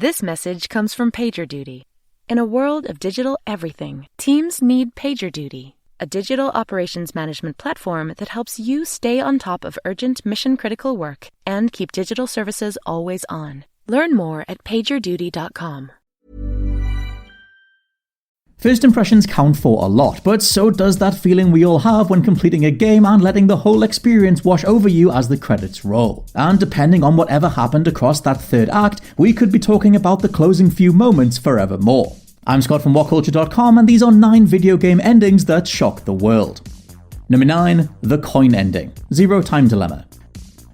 This message comes from PagerDuty. In a world of digital everything, teams need PagerDuty, a digital operations management platform that helps you stay on top of urgent mission-critical work and keep digital services always on. Learn more at pagerduty.com. First impressions count for a lot, but so does that feeling we all have when completing a game and letting the whole experience wash over you as the credits roll. And depending on whatever happened across that third act, we could be talking about the closing few moments forevermore. I'm Scott from WhatCulture.com, and these are 9 video game endings that shock the world. Number 9. The Coin Ending. Zero Time Dilemma.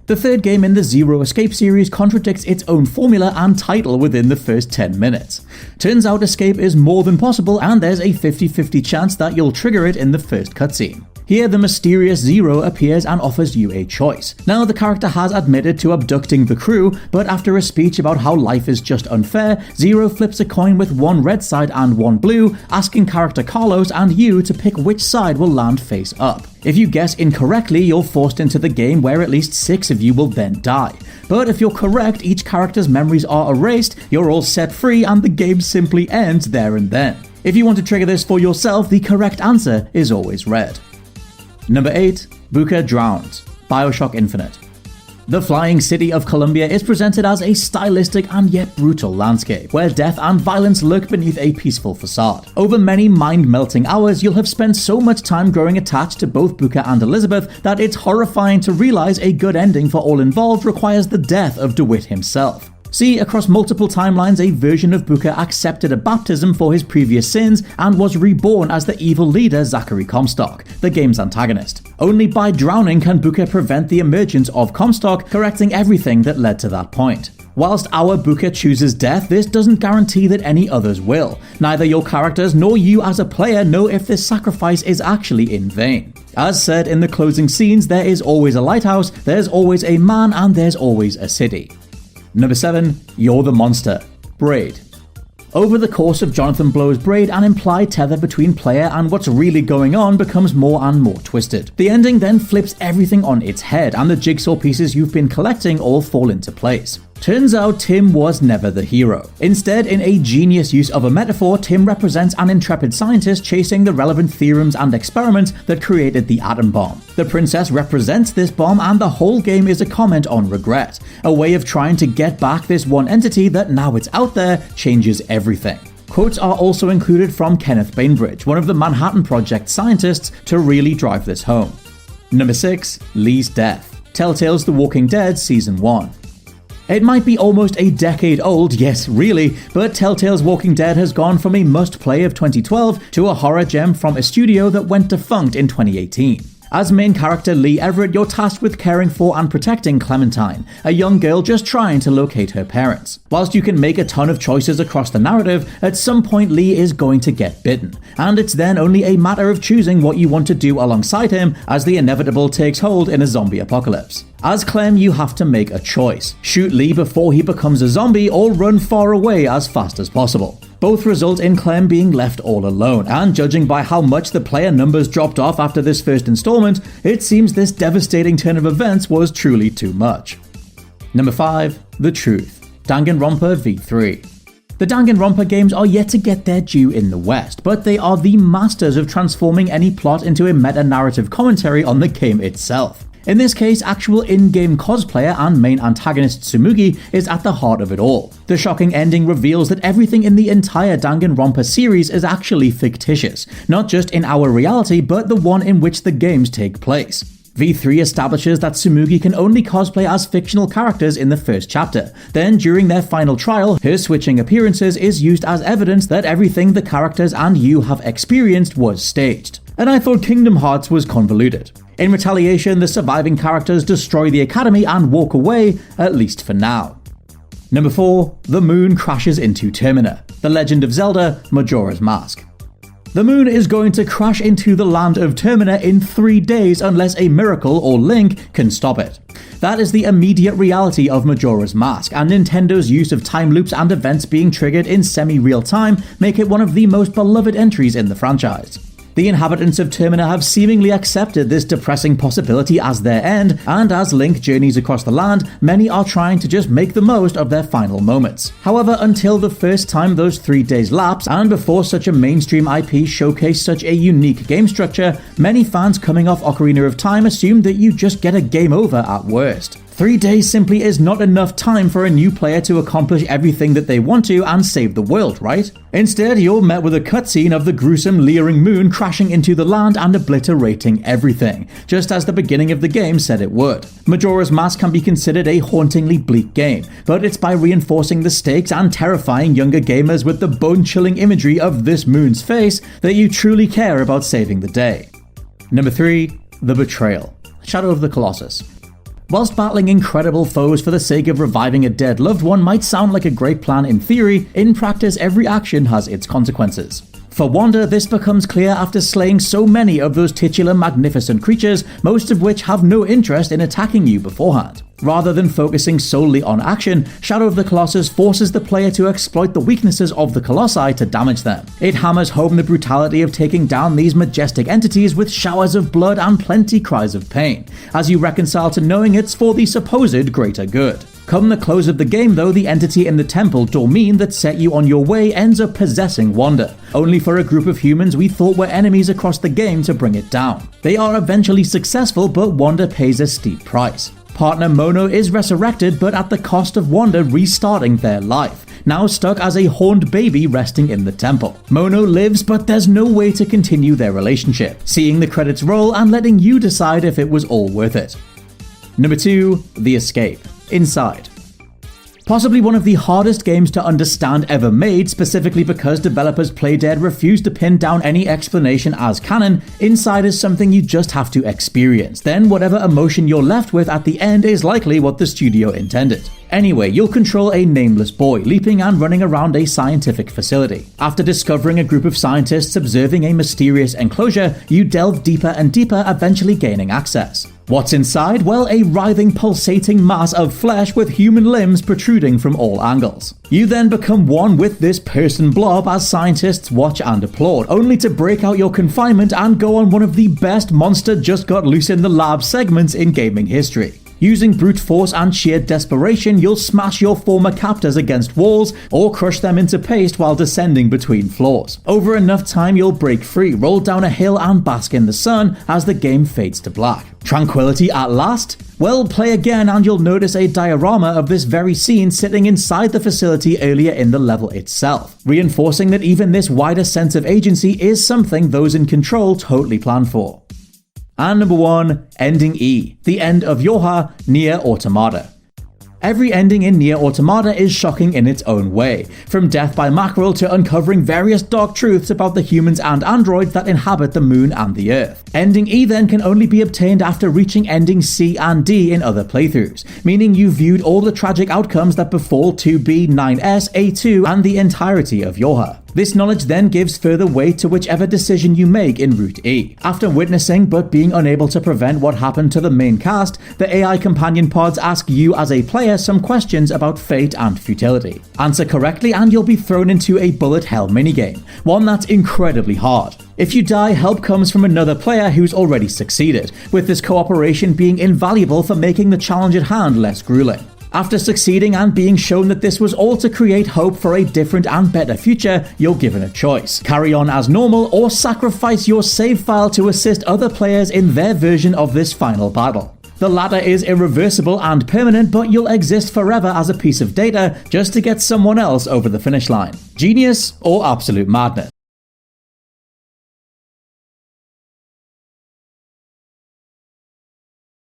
The third game in the Zero Escape series contradicts its own formula and title within the first 10 minutes. Turns out escape is more than possible, and there's a 50-50 chance that you'll trigger it in the first cutscene. Here, the mysterious Zero appears and offers you a choice. Now, the character has admitted to abducting the crew, but after a speech about how life is just unfair, Zero flips a coin with one red side and one blue, asking character Carlos and you to pick which side will land face up. If you guess incorrectly, you're forced into the game where at least 6 of you will then die. But if you're correct, each character's memories are erased, you're all set free, and the game simply ends there and then. If you want to trigger this for yourself, the correct answer is always red. Number 8. Buka Drowned. BioShock Infinite. The flying city of Columbia is presented as a stylistic and yet brutal landscape, where death and violence lurk beneath a peaceful facade. Over many mind-melting hours, you'll have spent so much time growing attached to both Buka and Elizabeth that it's horrifying to realize a good ending for all involved requires the death of DeWitt himself. See, across multiple timelines, a version of Buka accepted a baptism for his previous sins and was reborn as the evil leader Zachary Comstock, the game's antagonist. Only by drowning can Buka prevent the emergence of Comstock, correcting everything that led to that point. Whilst our Buka chooses death, this doesn't guarantee that any others will. Neither your characters nor you as a player know if this sacrifice is actually in vain. As said in the closing scenes, there is always a lighthouse, there's always a man, and there's always a city. Number 7. You're the Monster. Braid. Over the course of Jonathan Blow's Braid, an implied tether between player and what's really going on becomes more and more twisted. The ending then flips everything on its head, and the jigsaw pieces you've been collecting all fall into place. Turns out Tim was never the hero. Instead, in a genius use of a metaphor, Tim represents an intrepid scientist chasing the relevant theorems and experiments that created the atom bomb. The princess represents this bomb, and the whole game is a comment on regret, a way of trying to get back this one entity that, now it's out there, changes everything. Quotes are also included from Kenneth Bainbridge, one of the Manhattan Project scientists, to really drive this home. Number 6. Lee's Death. Telltale's The Walking Dead Season 1. It might be almost a decade old, yes really, but Telltale's Walking Dead has gone from a must-play of 2012 to a horror gem from a studio that went defunct in 2018. As main character Lee Everett, you're tasked with caring for and protecting Clementine, a young girl just trying to locate her parents. Whilst you can make a ton of choices across the narrative, at some point Lee is going to get bitten, and it's then only a matter of choosing what you want to do alongside him as the inevitable takes hold in a zombie apocalypse. As Clem, you have to make a choice. Shoot Lee before he becomes a zombie, or run far away as fast as possible. Both result in Clem being left all alone, and judging by how much the player numbers dropped off after this first installment, it seems this devastating turn of events was truly too much. Number 5. The Truth. Danganronpa V3. The Danganronpa games are yet to get their due in the West, but they are the masters of transforming any plot into a meta-narrative commentary on the game itself. In this case, actual in-game cosplayer and main antagonist Tsumugi is at the heart of it all. The shocking ending reveals that everything in the entire Danganronpa series is actually fictitious, not just in our reality, but the one in which the games take place. V3 establishes that Tsumugi can only cosplay as fictional characters in the first chapter. Then, during their final trial, her switching appearances is used as evidence that everything the characters and you have experienced was staged. And I thought Kingdom Hearts was convoluted. In retaliation, the surviving characters destroy the academy and walk away, at least for now. Number 4. The Moon Crashes into Termina. The Legend of Zelda: Majora's Mask. The moon is going to crash into the land of Termina in 3 days unless a miracle or Link can stop it. That is the immediate reality of Majora's Mask, and Nintendo's use of time loops and events being triggered in semi-real time make it one of the most beloved entries in the franchise. The inhabitants of Termina have seemingly accepted this depressing possibility as their end, and as Link journeys across the land, many are trying to just make the most of their final moments. However, until the first time those 3 days lapse, and before such a mainstream IP showcased such a unique game structure, many fans coming off Ocarina of Time assumed that you just get a game over at worst. 3 days simply is not enough time for a new player to accomplish everything that they want to and save the world, right? Instead, you're met with a cutscene of the gruesome leering moon crashing into the land and obliterating everything, just as the beginning of the game said it would. Majora's Mask can be considered a hauntingly bleak game, but it's by reinforcing the stakes and terrifying younger gamers with the bone-chilling imagery of this moon's face that you truly care about saving the day. Number 3. The Betrayal. Shadow of the Colossus. Whilst battling incredible foes for the sake of reviving a dead loved one might sound like a great plan in theory, in practice every action has its consequences. For Wanda, this becomes clear after slaying so many of those titular magnificent creatures, most of which have no interest in attacking you beforehand. Rather than focusing solely on action, Shadow of the Colossus forces the player to exploit the weaknesses of the Colossi to damage them. It hammers home the brutality of taking down these majestic entities with showers of blood and plenty cries of pain, as you reconcile to knowing it's for the supposed greater good. Come the close of the game though, the entity in the temple, Dormine, that set you on your way ends up possessing Wanda, only for a group of humans we thought were enemies across the game to bring it down. They are eventually successful, but Wanda pays a steep price. Partner Mono is resurrected, but at the cost of Wanda restarting their life, now stuck as a horned baby resting in the temple. Mono lives, but there's no way to continue their relationship, seeing the credits roll and letting you decide if it was all worth it. Number 2. The Escape. Inside. Possibly one of the hardest games to understand ever made, specifically because developers Playdead refused to pin down any explanation as canon. Inside is something you just have to experience. Then whatever emotion you're left with at the end is likely what the studio intended. Anyway, you'll control a nameless boy, leaping and running around a scientific facility. After discovering a group of scientists observing a mysterious enclosure, you delve deeper and deeper, eventually gaining access. What's inside? Well, a writhing, pulsating mass of flesh with human limbs protruding from all angles. You then become one with this person blob as scientists watch and applaud, only to break out your confinement and go on one of the best monster just got loose in the lab segments in gaming history. Using brute force and sheer desperation, you'll smash your former captors against walls or crush them into paste while descending between floors. Over enough time, you'll break free, roll down a hill and bask in the sun as the game fades to black. Tranquility at last? Well, play again and you'll notice a diorama of this very scene sitting inside the facility earlier in the level itself, reinforcing that even this wider sense of agency is something those in control totally plan for. And number 1, Ending E, the end of Yoha, Nier Automata. Every ending in Nier Automata is shocking in its own way, from death by mackerel to uncovering various dark truths about the humans and androids that inhabit the moon and the earth. Ending E then can only be obtained after reaching ending C and D in other playthroughs, meaning you viewed all the tragic outcomes that befall 2B, 9S, A2 and the entirety of Yoha. This knowledge then gives further weight to whichever decision you make in Route E. After witnessing but being unable to prevent what happened to the main cast, the AI companion pods ask you as a player some questions about fate and futility. Answer correctly and you'll be thrown into a bullet hell minigame, one that's incredibly hard. If you die, help comes from another player who's already succeeded, with this cooperation being invaluable for making the challenge at hand less grueling. After succeeding and being shown that this was all to create hope for a different and better future, you're given a choice. Carry on as normal or sacrifice your save file to assist other players in their version of this final battle. The latter is irreversible and permanent, but you'll exist forever as a piece of data just to get someone else over the finish line. Genius or absolute madness?